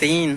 3।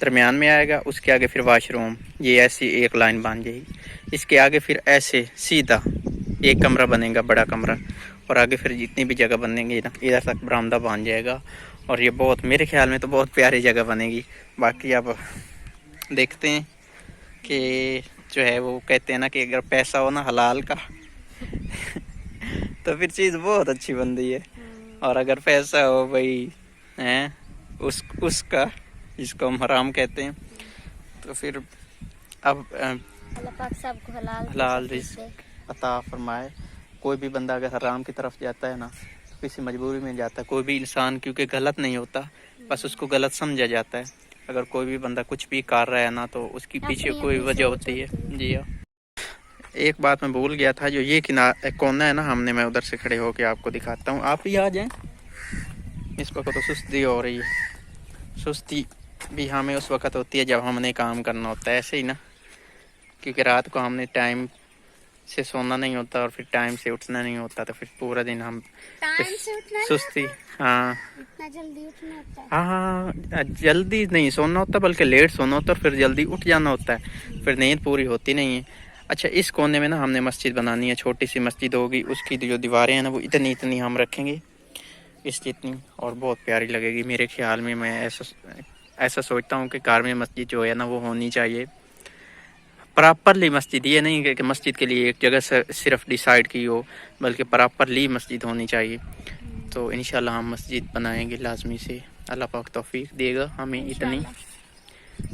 درمیان میں آئے گا, اس کے آگے پھر واش روم, یہ ایسی ایک لائن بن جائے گی. اس کے آگے پھر ایسے سیدھا ایک کمرہ بنے گا, بڑا کمرہ, اور آگے پھر جتنی بھی جگہ بنیں گی نا ادھر تک برآمدہ بن جائے گا. اور یہ بہت, میرے خیال میں تو بہت پیاری جگہ بنے گی. باقی اب دیکھتے ہیں کہ جو ہے وہ کہتے ہیں نا کہ اگر پیسہ ہو نا حلال کا تو پھر چیز بہت اچھی بن رہی ہے. اور اگر پیسہ ہو بھائی اس کا جس کو ہم حرام کہتے ہیں, تو پھر اب اللہ پاک سب کو حلال رزق عطا فرمائے. کوئی بھی بندہ اگر حرام کی طرف جاتا ہے نا تو کسی مجبوری میں جاتا ہے. کوئی بھی انسان کیونکہ غلط نہیں ہوتا, بس اس کو غلط سمجھا جاتا ہے. اگر کوئی بھی بندہ کچھ بھی کر رہا ہے نا تو اس کی پیچھے کوئی وجہ ہوتی ہے. جی ہاں, ایک بات میں بھول گیا تھا, جو یہ کونا ہے نا ہم نے, میں ادھر سے کھڑے ہو کے آپ کو دکھاتا ہوں, آپ بھی آ جائیں. اس وقت تو سستی ہو رہی ہے. سستی بھی ہمیں اس وقت ہوتی ہے جب ہم نے کام کرنا ہوتا ہے, ایسے ہی نا, کیونکہ رات کو ہم نے ٹائم سے سونا نہیں ہوتا اور پھر ٹائم سے اٹھنا نہیں ہوتا, تو پھر پورا دن ہم سستی. ہاں اتنا جلدی اٹھنا ہوتا ہے. ہاں, جلدی نہیں سونا ہوتا بلکہ لیٹ سونا ہوتا, اور پھر جلدی اٹھ جانا ہوتا ہے, پھر نیند پوری ہوتی نہیں ہے. اچھا, اس کونے میں نا ہم نے مسجد بنانی ہے, چھوٹی سی مسجد ہوگی. اس کی جو دیواریں ہیں نا وہ اتنی ہم رکھیں گے, اس جتنی, اور بہت پیاری لگے گی میرے خیال میں. میں ایسا سوچتا ہوں کہ گھر میں مسجد جو ہے نا وہ ہونی چاہیے پراپرلی مسجد. یہ نہیں کہ مسجد کے لیے ایک جگہ صرف ڈیسائیڈ کی ہو, بلکہ پراپرلی مسجد ہونی چاہیے. تو انشاءاللہ ہم مسجد بنائیں گے لازمی سے. اللہ پاک توفیق دے گا ہمیں اتنی.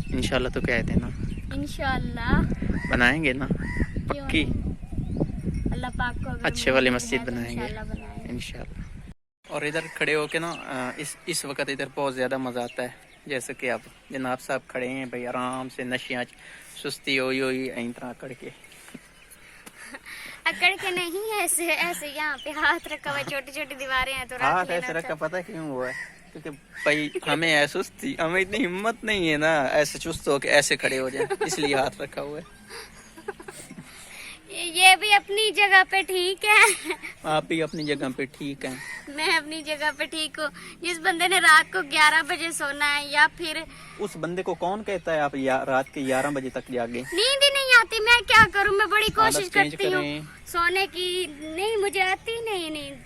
انشاءاللہ تو کہہ دینا, انشاءاللہ بنائیں گے نا پکی. اللہ پاک کو اچھے والی مسجد بنائیں گے انشاءاللہ. انشاءاللہ. اور ادھر کھڑے ہو کے نا اس وقت ادھر بہت زیادہ مزہ آتا ہے. جیسے کہ اب جناب صاحب کھڑے ہیں بھائی آرام سے, نشیاں سستی ہوئی این طرح کر کے, اکڑ کے نہیں, ایسے یہاں پہ ہاتھ رکھا ہوا, چھوٹی چھوٹی دیواریں ہیں تو ہاتھ ایسے رکھا. پتہ کیوں ہوا ہے, کیونکہ بھائی ہمیں سستی, ہمیں اتنی ہمت نہیں ہے نا ایسے چست ہو کے ایسے کھڑے ہو جائیں, اس لیے ہاتھ رکھا ہوا ہے. یہ بھی اپنی جگہ پہ ٹھیک ہے. آپ بھی اپنی جگہ پہ ٹھیک ہیں. میں اپنی جگہ پہ ٹھیک ہوں. جس بندے نے رات کو 11 بجے سونا ہے, یا پھر اس بندے کو کون کہتا ہے آپ رات کے 11 بجے تک جاگیں؟ نیند ہی نہیں آتی, میں کیا کروں, میں بڑی کوشش عادت چینج کرتی ہوں کریں. سونے کی, نہیں مجھے آتی نہیں نیند.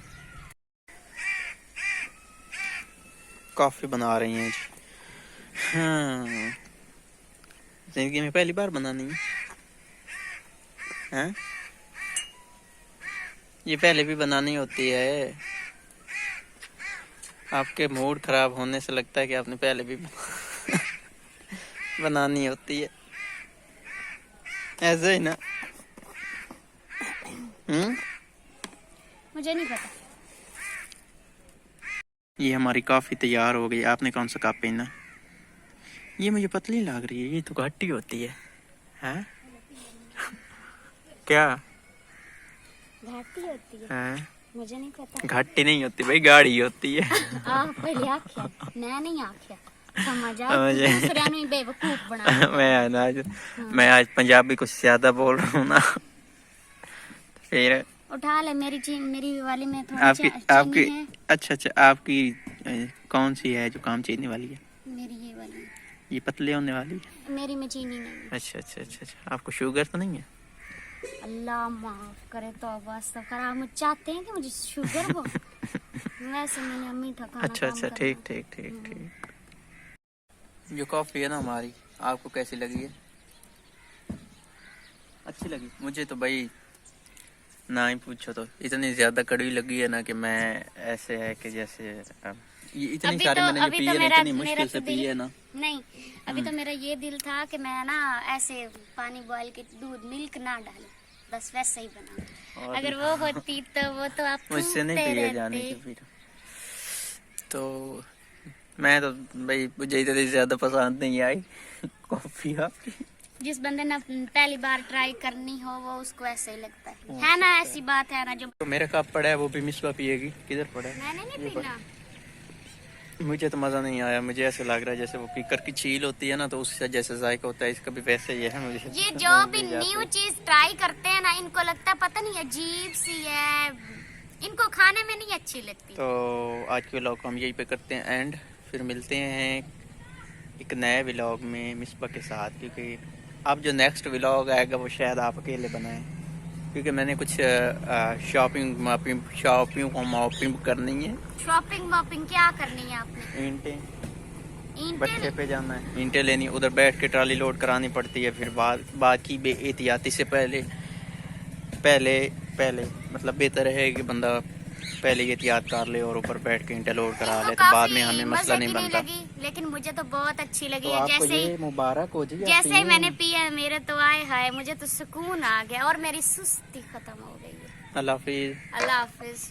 کافی بنا رہی ہیں جی. ہاں, زندگی میں پہلی بار بنانی ہے. یہ پہلے بھی بنانی ہوتی ہے. آپ کے موڈ خراب ہونے سے لگتا ہے کہ آپ نے پہلے بھی بنانی ہوتی ہے, ایسے ہی نا. مجھے نہیں پتا. یہ ہماری کافی تیار ہو گئی. آپ نے کون سا کپ پہنا؟ یہ مجھے پتلی لگ رہی ہے, یہ تو گھٹی ہوتی ہے. کیا گھاٹی ہوتی ہے؟ مجھے نہیں پتا. گھٹی نہیں ہوتی بھائی, گاڑی ہوتی ہے. پہلے آکھیا, میں نہیں آکھیا, سمجھ آئی دوسرے نے بے وقوف بنا. میں آج پنجابی کچھ زیادہ بول رہا ہوں نا, پھر اٹھا لے میری والی میں آپ تھوڑی کی ہے. اچھا, آپ کی کون سی ہے جو کام چینی والی ہے؟ میری یہ والی, یہ پتلے ہونے والی ہے. میری میں چینی نہیں. اچھا. آپ کو شوگر تو نہیں ہے؟ اللہ معاف کرے, توبہ استغفر. آپ مجھے چاہتے ہیں کہ مجھے شوگر ہو؟ ویسے میں نے میٹھا کھانا. اچھا, ٹھیک. جو کافی ہے نا ہماری, آپ کو کیسی لگی ہے؟ اچھی لگی مجھے تو بھائی, نہ ہی پوچھو, تو اتنی زیادہ کڑوی لگی ہے نا کہ میں ایسے ہے کہ جیسے یہ اتنی ساری میں نے پی ہے, اتنی مشکل سے پی ہے نا. نہیں, ابھی تو میرا یہ دل تھا کہ میں نا ایسے پانی بوائل کے دودھ ملک نہ ڈالوں, بس ویسے ہی بنا. اگر وہ ہوتی تو وہ تو آپ مجھ سے نہیں پیے جانے کی. پھر تو میں تو بھائی مجھے اتنی زیادہ پسند نہیں آئی کافی. آپ کی جس بندے نے پہلی بار ٹرائی کرنی ہو وہ اس کو ایسے ہی لگتا ہے نا. ایسی بات ہے نا. جو میرا کپ پڑا ہے وہ بھی مسوا پیے گی. کدھر پڑا ہے؟ میں نے نہیں پینا. مجھے تو مزہ نہیں آیا. مجھے ایسے لگ رہا ہے جیسے وہ کیکر کی چھیل ہوتی ہے نا, تو اس سے جیسے ذائقہ ہوتا ہے, اس کا بھی ویسے ہی ہے. مجھے یہ جو بھی نیو چیز ٹرائی کرتے ہیں نا, ان کو لگتا ہے پتہ نہیں عجیب سی ہے, ان کو کھانے میں نہیں اچھی لگتی. تو آج کے ولاگ کو ہم یہی پہ کرتے ہیں اینڈ, پھر ملتے ہیں ایک نئے ولاگ میں مصباح کے ساتھ، کیونکہ اب جو نیکسٹ ولاگ آئے گا وہ شاید آپ اکیلے بنائیں، کیونکہ میں نے کچھ شاپنگ کرنی ہے. شاپنگ کیا کرنی ہے آپ نے؟ اینٹیں اینٹیں بٹھے پہ جانا ہے، اینٹیں لینی، ادھر بیٹھ کے ٹرالی لوڈ کرانی پڑتی ہے. پھر باقی بے احتیاطی سے پہلے مطلب بہتر ہے کہ بندہ پہلے یہ احتیاط کر لے اور اوپر بیٹھ کے اینٹیں لوڈ کرا لے، تو بعد میں ہمیں مسئلہ نہیں بنتا. لگی لیکن مجھے تو بہت اچھی لگی تو ہے. آپ کو جیسے یہ مبارک ہو جی. جیسے ہی میں نے پیا ہے میرے تو آئے ہائے مجھے تو سکون آ گیا اور میری سستی ختم ہو گئی ہے. اللہ حافظ. اللہ حافظ.